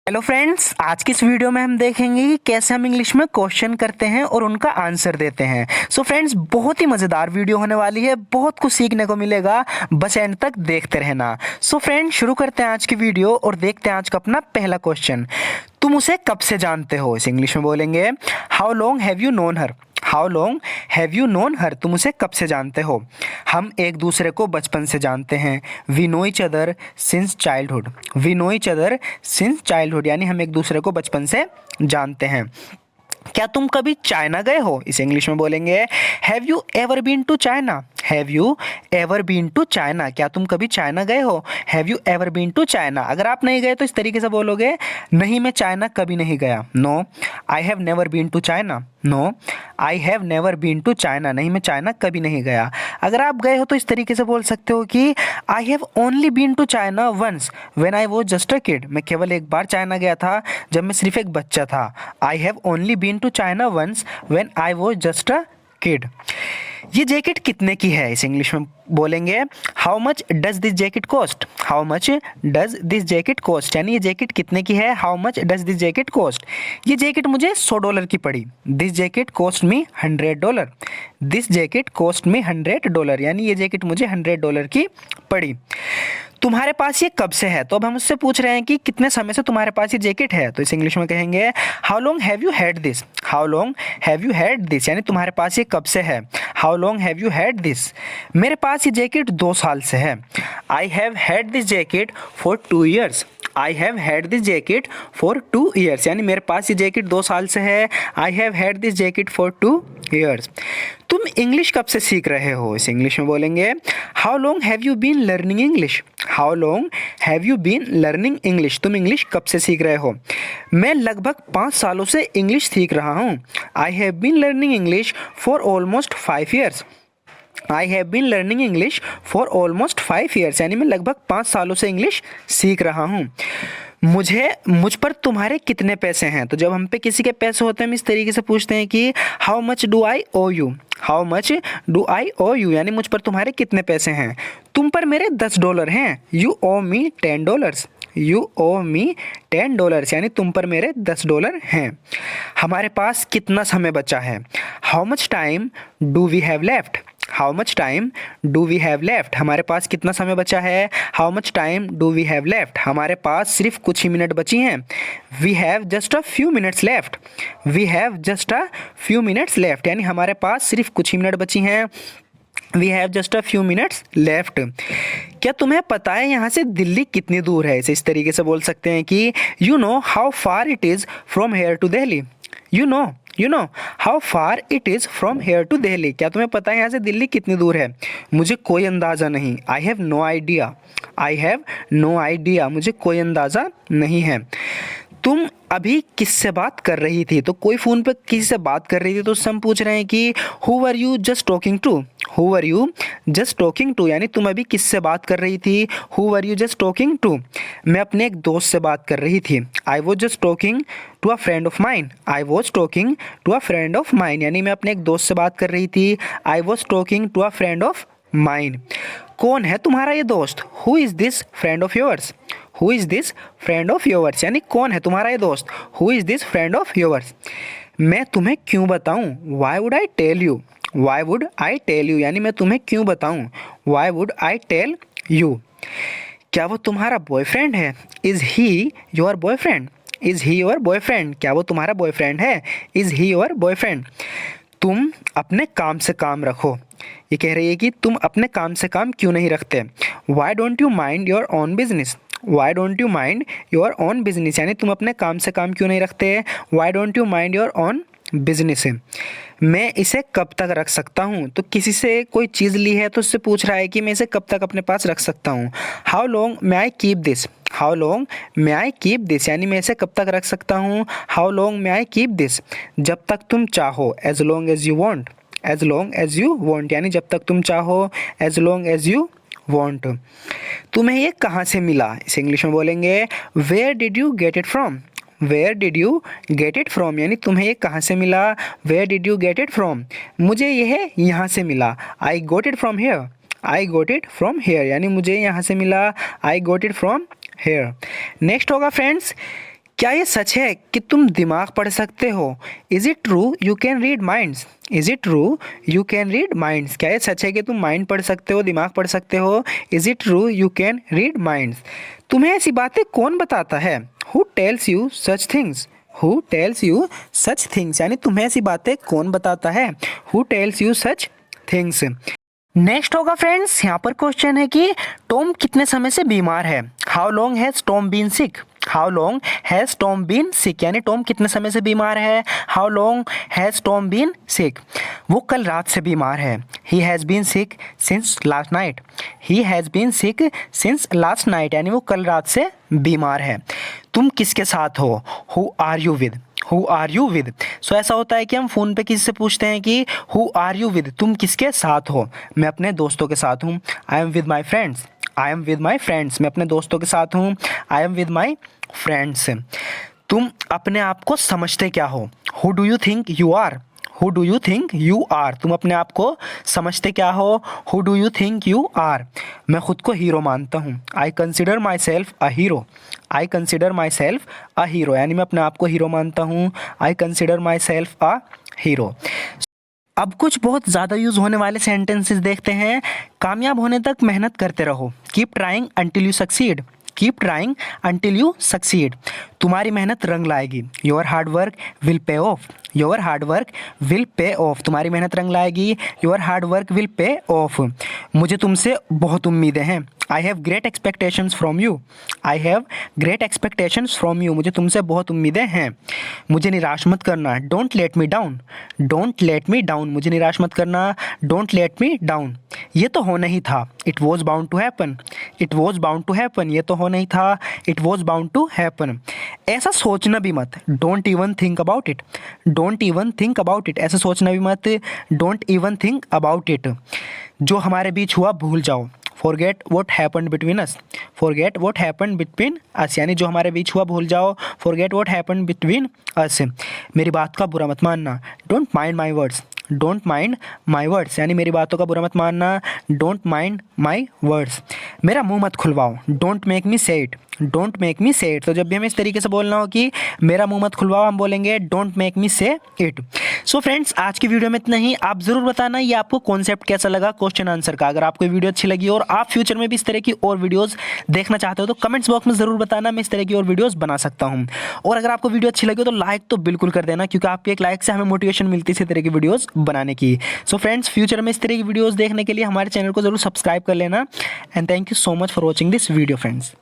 Hello friends, आज की इस वीडियो में हम देखेंगे कि कैसे हम इंग्लिश में क्वेश्चन करते हैं और उनका आंसर देते हैं। सो फ्रेंड्स, बहुत ही मज़ेदार वीडियो होने वाली है, बहुत कुछ सीखने को मिलेगा, बस एंड तक देखते रहना। सो फ्रेंड्स, शुरू करते हैं आज की वीडियो और देखते हैं आज का अपना पहला क्वेश्चन। तुम उसे कब से जानते हो? इस इंग्लिश में बोलेंगे how long have you known her. How long have you known हर, तुम उसे कब से जानते हो? हम एक दूसरे को बचपन से जानते हैं। We know each other since childhood. We know each other since childhood, यानी हम एक दूसरे को बचपन से जानते हैं। क्या तुम कभी चाइना गए हो? इस इंग्लिश में बोलेंगे have you ever been to China. Have you ever been to China, क्या तुम कभी चाइना गए हो? Have you ever been to China. अगर आप नहीं गए तो इस तरीके से बोलोगे नहीं, मैं चाइना कभी नहीं गया। No, I have never been to China. No, I have never been to China, नहीं मैं चाइना कभी नहीं गया। अगर आप गए हो तो इस तरीके से बोल सकते हो कि I have only been to China once when I was just a kid. मैं केवल एक बार चाइना गया था जब मैं सिर्फ एक बच्चा था। I have only been to China once when I was just a kid. ये जैकेट कितने की है? इस इंग्लिश में बोलेंगे how much does this jacket cost. How much does this jacket cost, यानी ये जैकेट कितने की है? How much does this jacket cost. ये जैकेट मुझे $100 की पड़ी। This jacket cost me $100। This jacket cost me $100, यानी ये जैकेट मुझे $100 की पड़ी। तुम्हारे पास ये कब से है? तो अब हम उससे पूछ रहे हैं कि कितने समय से तुम्हारे पास ये जैकेट है। तो इस इंग्लिश में कहेंगे how long have you had this. How long have you had this, यानी तुम्हारे पास ये कब से है? How long have you had this. मेरे पास ये जैकेट 2 साल से है। I have had this jacket for 2 years. I have had this jacket for 2 years, यानी मेरे पास ये जैकेट 2 साल से है। I have had this jacket for 2 years. तुम इंग्लिश कब से सीख रहे हो? इस इंग्लिश में बोलेंगे how long have you been learning English. How long have you been learning English, तुम इंग्लिश कब से सीख रहे हो? मैं लगभग 5 सालों से इंग्लिश सीख रहा हूँ। I have been learning English for almost 5 years. I have been learning English for almost 5 years, यानी मैं लगभग 5 सालों से इंग्लिश सीख रहा हूँ। मुझ पर तुम्हारे कितने पैसे हैं? तो जब हम पे किसी के पैसे होते हैं हम इस तरीके से पूछते हैं कि how much do I owe you. How much do I owe you, यानी मुझ पर तुम्हारे कितने पैसे हैं? तुम पर मेरे $10 हैं। You O me $10। यू ओ मी $10, यानी तुम पर मेरे $10 हैं। हमारे पास कितना समय बचा है? How much time do we have left. How much time do we have left, हमारे पास कितना समय बचा है? How much time do we have left, हमारे पास सिर्फ कुछ ही मिनट बची हैं। We have just a few minutes left. We have just a few minutes left, यानी हमारे पास सिर्फ कुछ ही मिनट बची हैं। We have just a few minutes left. क्या तुम्हें पता है यहाँ से दिल्ली कितनी दूर है? इसे इस तरीके से बोल सकते हैं कि you know how far it is from here to Delhi. You know how far it is from here to Delhi, क्या तुम्हें पता है यहाँ से दिल्ली कितनी दूर है? मुझे कोई अंदाज़ा नहीं। I have no idea. I have no idea, मुझे कोई अंदाज़ा नहीं है। तुम अभी किससे बात कर रही थी? तो कोई फ़ोन पे किसी से बात कर रही थी तो उससे हम पूछ रहे हैं कि who are you just talking to. Who are you just talking to, यानी तुम अभी किससे बात कर रही थी? Who are you just talking to. मैं अपने एक दोस्त से बात कर रही थी। I was just talking to a friend of mine. I was talking to a friend of mine, यानी मैं अपने एक दोस्त से बात कर रही थी। I was talking to a friend of mine. कौन है तुम्हारा ये दोस्त? Who is this friend of yours. Who is this friend of yours, यानी कौन है तुम्हारा ये दोस्त? Who is this friend of yours. मैं तुम्हें क्यों बताऊं? Why would I tell you. Why would I tell you, यानी मैं तुम्हें क्यों बताऊं? Why would I tell you. क्या वो तुम्हारा बॉयफ्रेंड है? Is he your boyfriend. Is he your boyfriend, क्या वो तुम्हारा बॉयफ्रेंड है? Is he your boyfriend. तुम अपने काम से काम रखो। ये कह रही है कि तुम अपने काम से काम क्यों नहीं रखते? Why don't you mind your own business. Why don't you mind your own business, यानी तुम अपने काम से काम क्यों नहीं रखते? Why don't you mind your own business. मैं इसे कब तक रख सकता हूँ? तो किसी से कोई चीज़ ली है तो उससे पूछ रहा है कि मैं इसे कब तक अपने पास रख सकता हूँ। How long may I keep this. How long may I keep this, यानी मैं इसे कब तक रख सकता हूँ? How long may I keep this. जब तक तुम चाहो, as long as you want. As long as you want, यानी जब तक तुम चाहो, as long as you want. तुम्हें ये कहाँ से मिला? इसे इंग्लिश में बोलेंगे where did you get it from. Where did you get it from, यानी तुम्हें ये कहाँ से मिला? Where did you get it from, मुझे यह यहाँ से मिला। I got it from here. I got it from here, यानी मुझे यहाँ से मिला। I got it from here. Next होगा फ्रेंड्स, क्या ये सच है कि तुम दिमाग पढ़ सकते हो? Is it true you can read minds? Is it true you can read minds? क्या ये सच है कि तुम माइंड पढ़ सकते हो, दिमाग पढ़ सकते हो? Is it true you can read minds? तुम्हें ऐसी बातें कौन बताता है? Who tells you such things? Who tells you such things, यानी तुम्हें ऐसी बातें कौन बताता है? Who tells you such things. Next होगा फ्रेंड्स, यहाँ पर क्वेश्चन है कि टॉम कितने समय से बीमार है? How long has Tom been sick? How long has Tom been sick, यानी टॉम कितने समय से बीमार है? How long has Tom been sick? वो कल रात से बीमार है। He has been sick since last night. He has been sick since last night, यानी वो कल रात से बीमार है। तुम किसके साथ हो? Who are you with? Who are you with? So ऐसा होता है कि हम फ़ोन पे किसी से पूछते हैं कि हु आर यू विद, तुम किसके साथ हो? मैं अपने दोस्तों के साथ हूँ। I am with my friends. I am with my friends, मैं अपने दोस्तों के साथ हूँ। I am with my friends. तुम अपने आप को समझते क्या हो? Who do you think you are? Who do you think you are, तुम अपने आप को समझते क्या हो? Who do you think you are? मैं खुद को हीरो मानता हूँ। I consider myself a hero. I consider myself a hero, यानी मैं अपने आप को हीरो मानता हूँ। I consider myself a hero. अब कुछ बहुत ज़्यादा यूज़ होने वाले सेंटेंसेस देखते हैं। कामयाब होने तक मेहनत करते रहो। Keep trying until you succeed. Keep trying until you succeed, तुम्हारी मेहनत रंग लाएगी। Your hard work will pay of. Your hard work will pay of, तुम्हारी मेहनत रंग लाएगी। Your hard work will pay of. मुझे तुमसे बहुत उम्मीदें हैं। I have great expectations from you. I have great expectations from you, मुझे तुमसे बहुत उम्मीदें हैं। मुझे निराश मत करना। Don't let me down. Don't let me down, मुझे निराश मत करना। Don't let me down. ये तो होना ही था। It was bound to happen. It was bound to happen, ये तो होना ही था। It was bound to happen. ऐसा सोचना भी मत। Don't even think about it. Don't even think about it, ऐसा सोचना भी मत। Don't even think about it. जो हमारे बीच हुआ भूल जाओ। Forget what happened between us. Forget what happened between us, यानी जो हमारे बीच हुआ भूल जाओ। Forget what happened between us. मेरी बात का बुरा मत मानना। Don't mind my words. Don't mind my words, यानी मेरी बातों का बुरा मत मानना। Don't mind my words. मेरा मुंह मत खुलवाओ। डोंट मेक मी से इट। डोंट मेक मी से इट, तो जब भी हमें इस तरीके से बोलना हो कि मेरा मुंह मत खुलवाओ, हम बोलेंगे डोंट मेक मी से इट। सो फ्रेंड्स, आज की वीडियो में इतना ही। आप ज़रूर बताना ये आपको कॉन्सेप्ट कैसा लगा क्वेश्चन आंसर का। अगर आपको वीडियो अच्छी लगी और आप फ्यूचर में भी इस तरह की और वीडियोस देखना चाहते हो तो कमेंट्स बॉक्स में ज़रूर बताना, मैं इस तरह की और वीडियोस बना सकता हूँ। और अगर आपको वीडियो अच्छी लगी तो लाइक तो बिल्कुल कर देना, क्योंकि आपके एक लाइक से हमें मोटिवेशन मिलती है इस तरह की वीडियोज़ बनाने की। सो फ्रेंड्स, फ्यूचर में इस तरह की वीडियोज़ देखने के लिए हमारे चैनल को जरूर सब्सक्राइब कर लेना। And thank you so much for watching this video friends.